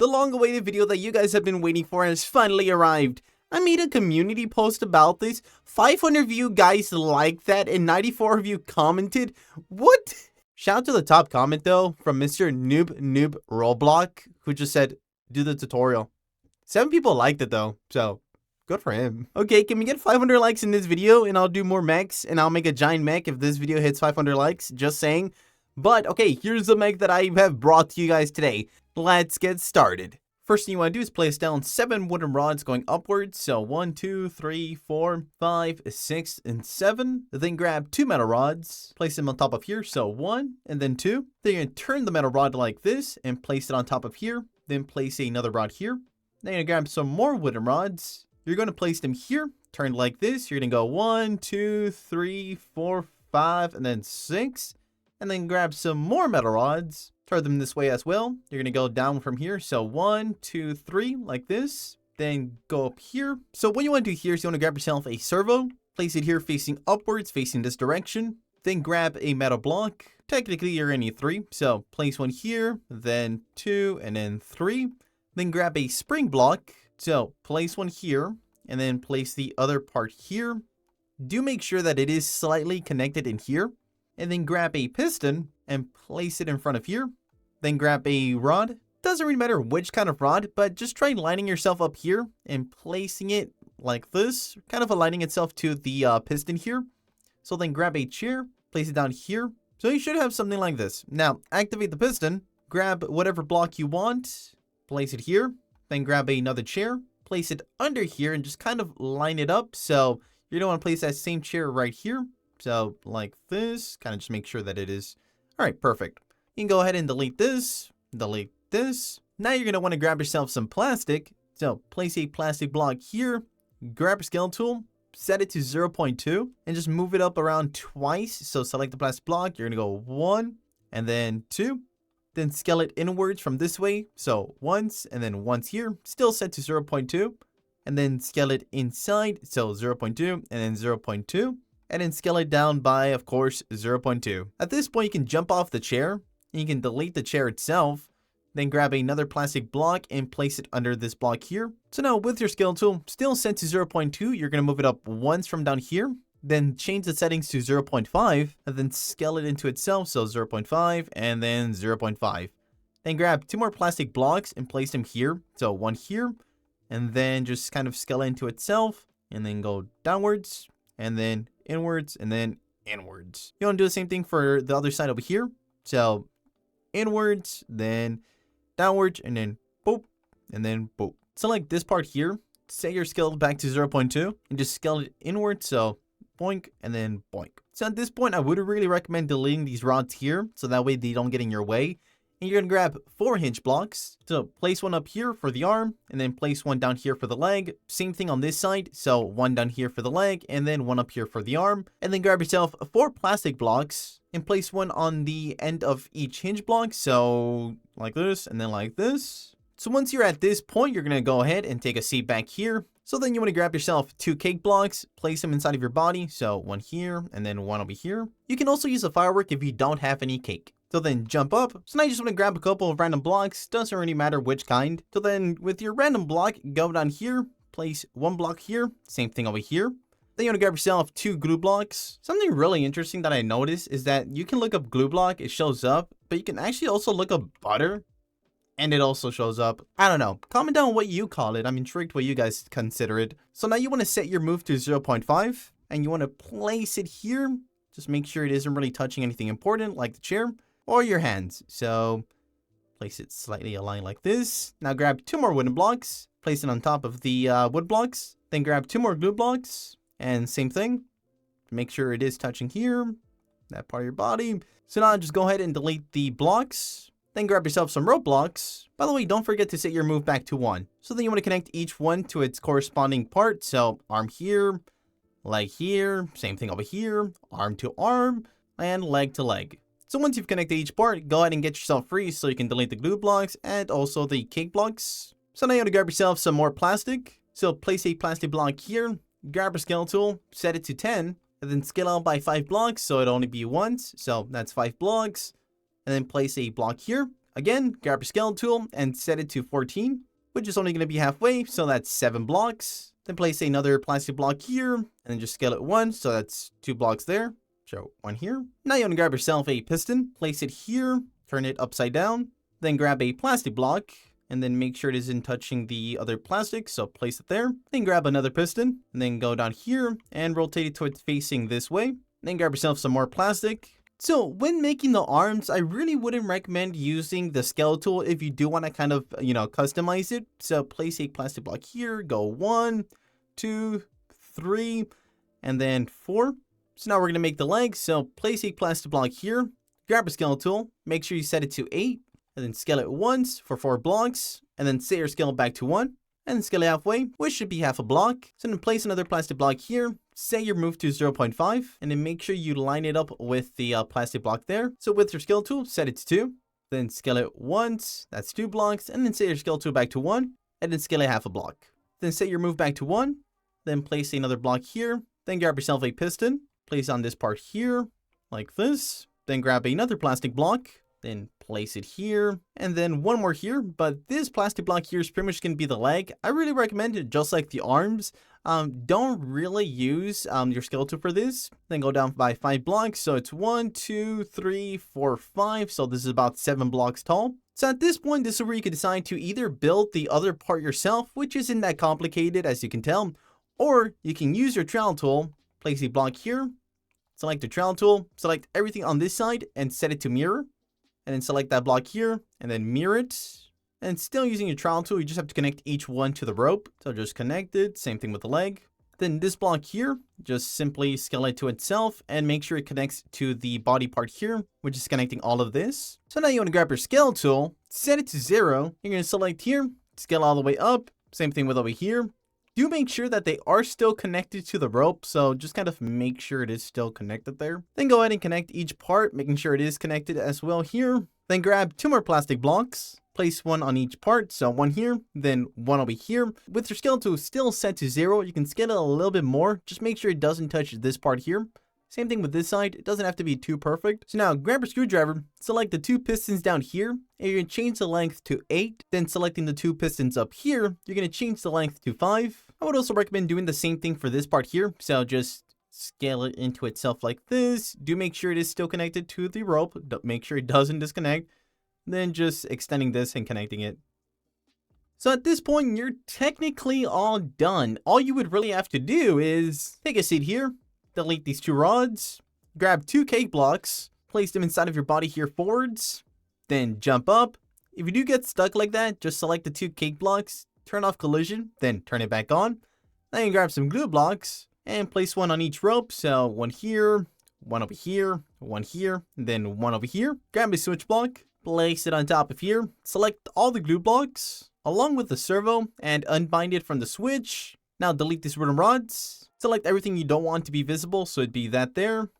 The long-awaited video that you guys have been waiting for has finally arrived. I made a community post about this. 500 of you guys liked that and 94 of you commented. What? Shout out to the top comment though from Mr. Noob Roblox, who just said, do the tutorial. 7 people liked it though, so good for him. Okay, can we get 500 likes in this video and I'll do more mechs and I'll make a giant mech if this video hits 500 likes, just saying. But okay, here's the mech that I have brought to you guys today. Let's get started. First thing you want to do is place down 7 wooden rods going upwards. So 1, 2, 3, 4, 5, 6, and 7. Then grab 2 metal rods, place them on top of here. So 1 and then 2. Then you're going to turn the metal rod like this and place it on top of here. Then place another rod here. Then you're going to grab some more wooden rods. You're going to place them here, turn like this. You're going to go 1, 2, 3, 4, 5, and then 6. And then grab some more metal rods. Turn them this way as well. You're going to go down from here. So 1, 2, 3, like this. Then go up here. So what you want to do here is you want to grab yourself a servo. Place it here facing upwards, facing this direction. Then grab a metal block. Technically, you're going to need 3. So place one here, then 2, and then 3. Then grab a spring block. So place one here, and then place the other part here. Do make sure that it is slightly connected in here. And then grab a piston and place it in front of here. Then grab a rod. Doesn't really matter which kind of rod, but just try lining yourself up here and placing it like this, kind of aligning itself to the piston here. So then grab a chair, place it down here. So you should have something like this. Now activate the piston, grab whatever block you want, place it here, then grab another chair, place it under here and just kind of line it up. So you're gonna want to place that same chair right here. So like this, kind of just make sure that it is. All right, perfect. You can go ahead and delete this, delete this. Now you're going to want to grab yourself some plastic. So place a plastic block here, grab your scale tool, set it to 0.2 and just move it up around twice. So select the plastic block. You're going to go 1 and then 2. Then scale it inwards from this way. So once and then once here, still set to 0.2. And then scale it inside. So 0.2 and then 0.2. And then scale it down by, of course, 0.2. At this point, you can jump off the chair. And you can delete the chair itself. Then grab another plastic block and place it under this block here. So now with your scale tool still set to 0.2, you're going to move it up once from down here. Then change the settings to 0.5. And then scale it into itself. So 0.5 and then 0.5. Then grab 2 more plastic blocks and place them here. So 1 here. And then just kind of scale it into itself. And then go downwards. And then inwards and then inwards. You want to do the same thing for the other side over here. So inwards, then downwards, and then boop, and then boop. Select this part here. Set your scale back to 0.2 and just scale it inward. So boink and then boink. So at this point, I would really recommend deleting these rods here so that way they don't get in your way. And you're going to grab 4 hinge blocks. So place one up here for the arm and then place one down here for the leg. Same thing on this side. So 1 down here for the leg and then 1 up here for the arm. And then grab yourself 4 plastic blocks and place one on the end of each hinge block. So like this and then like this. So once you're at this point, you're going to go ahead and take a seat back here. So then you want to grab yourself 2 cake blocks, place them inside of your body. So 1 here and then 1 over here. You can also use a firework if you don't have any cake. So then jump up. So now you just want to grab a couple of random blocks. Doesn't really matter which kind. So then with your random block, go down here, place 1 block here. Same thing over here. Then you want to grab yourself 2 glue blocks. Something really interesting that I noticed is that you can look up glue block. It shows up, but you can actually also look up butter. And it also shows up. I don't know. Comment down what you call it. I'm intrigued what you guys consider it. So now you want to set your move to 0.5. And you want to place it here. Just make sure it isn't really touching anything important like the chair. Or your hands. So place it slightly aligned like this. Now grab 2 more wooden blocks. Place it on top of the wood blocks. Then grab 2 more glue blocks. And same thing. Make sure it is touching here. That part of your body. So now just go ahead and delete the blocks. Then grab yourself some rope blocks. By the way, don't forget to set your move back to 1. So then you want to connect each one to its corresponding part. So arm here. Leg here. Same thing over here. Arm to arm. And leg to leg. So once you've connected each part, go ahead and get yourself free so you can delete the glue blocks and also the cake blocks. So now you want to grab yourself some more plastic. So place a plastic block here, grab your scale tool, set it to 10, and then scale out by 5 blocks so it'll only be once. So that's 5 blocks. And then place a block here. Again, grab your scale tool and set it to 14, which is only going to be halfway, so that's 7 blocks. Then place another plastic block here, and then just scale it 1, so that's 2 blocks there. So 1 here. Now you want to grab yourself a piston, place it here, turn it upside down, then grab a plastic block, and then make sure it isn't touching the other plastic, so place it there. Then grab another piston, and then go down here, and rotate it so it's facing this way. Then grab yourself some more plastic. So when making the arms, I really wouldn't recommend using the scale tool if you do want to kind of, customize it. So place a plastic block here, go 1, 2, 3, and then 4. So now we're going to make the legs. So place a plastic block here, grab a scale tool, make sure you set it to 8, and then scale it once for 4 blocks, and then set your scale back to 1, and then scale it halfway, which should be half a block. So then place another plastic block here, set your move to 0.5, and then make sure you line it up with the plastic block there. So with your scale tool, set it to 2, then scale it once, that's 2 blocks, and then set your scale tool back to 1, and then scale it half a block. Then set your move back to 1, then place another block here, then grab yourself a piston, place on this part here, like this, then grab another plastic block, then place it here, and then one more here, but this plastic block here is pretty much going to be the leg. I really recommend it just like the arms. Don't really use your scale tool for this. Then go down by 5 blocks, so it's 1, 2, 3, 4, 5, so this is about 7 blocks tall. So at this point, this is where you can decide to either build the other part yourself, which isn't that complicated as you can tell, or you can use your trowel tool, place a block here, select the trowel tool, select everything on this side, and set it to mirror. And then select that block here, and then mirror it. And still using your trowel tool, you just have to connect each one to the rope. So just connect it, same thing with the leg. Then this block here, just simply scale it to itself, and make sure it connects to the body part here, which is connecting all of this. So now you want to grab your scale tool, set it to 0. You're going to select here, scale all the way up. Same thing with over here. Do make sure that they are still connected to the rope, so just kind of make sure it is still connected there. Then go ahead and connect each part, making sure it is connected as well here. Then grab 2 more plastic blocks, place 1 on each part, so 1 here, then 1 over here. With your scale tool still set to 0, you can scale it a little bit more, just make sure it doesn't touch this part here. Same thing with this side, it doesn't have to be too perfect. So now grab your screwdriver, select the 2 pistons down here, and you're going to change the length to 8. Then selecting the 2 pistons up here, you're going to change the length to 5. I would also recommend doing the same thing for this part here. So just scale it into itself like this. Do make sure it is still connected to the rope. Make sure it doesn't disconnect. Then just extending this and connecting it. So at this point, you're technically all done. All you would really have to do is take a seat here. Delete these 2 rods, grab 2 cake blocks, place them inside of your body here forwards, then jump up. If you do get stuck like that, just select the 2 cake blocks, turn off collision, then turn it back on. Then you grab some glue blocks and place 1 on each rope. So 1 here, 1 over here, 1 here, and then 1 over here. Grab a switch block, place it on top of here, select all the glue blocks along with the servo and unbind it from the switch. Now delete these wooden rods. Select everything you don't want to be visible, so it'd be that there,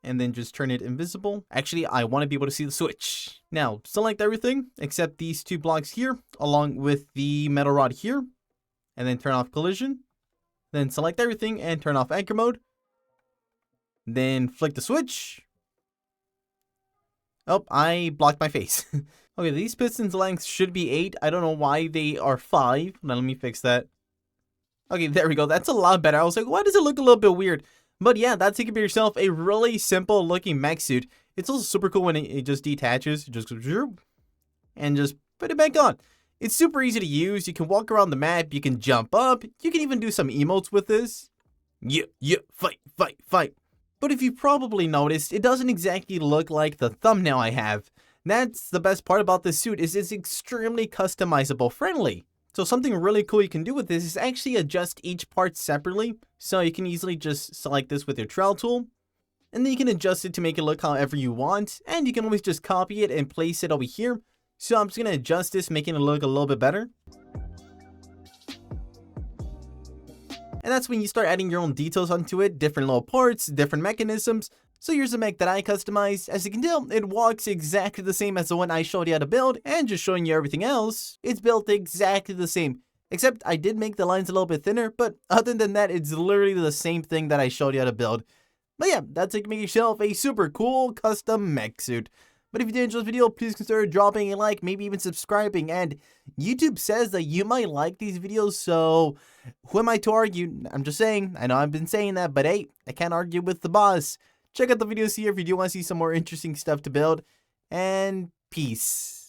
and then just turn it invisible. Actually, I want to be able to see the switch. Now, select everything except these 2 blocks here, along with the metal rod here, and then turn off collision. Then select everything and turn off anchor mode. Then flick the switch. Oh, I blocked my face. Okay, these pistons lengths should be 8. I don't know why they are 5. Now let me fix that. Okay, there we go. That's a lot better. I was like, why does it look a little bit weird? But yeah, that's how you can make yourself a really simple looking mech suit. It's also super cool when it just detaches. It just goes, and just put it back on. It's super easy to use. You can walk around the map. You can jump up. You can even do some emotes with this. Yeah, fight, fight, fight. But if you probably noticed, it doesn't exactly look like the thumbnail I have. That's the best part about this suit, is it's extremely customizable friendly. So something really cool you can do with this is actually adjust each part separately. So you can easily just select this with your trowel tool, and then you can adjust it to make it look however you want. And you can always just copy it and place it over here. So I'm just going to adjust this, making it look a little bit better. And that's when you start adding your own details onto it, different little parts, different mechanisms. So here's a mech that I customized. As you can tell, it walks exactly the same as the one I showed you how to build, and just showing you everything else, it's built exactly the same. Except I did make the lines a little bit thinner, but other than that, it's literally the same thing that I showed you how to build. But yeah, that's how you can make yourself a super cool custom mech suit. But if you did enjoy this video, please consider dropping a like, maybe even subscribing. And YouTube says that you might like these videos, so who am I to argue? I'm just saying. I know I've been saying that, but hey, I can't argue with the boss. Check out the videos here if you do want to see some more interesting stuff to build. And peace.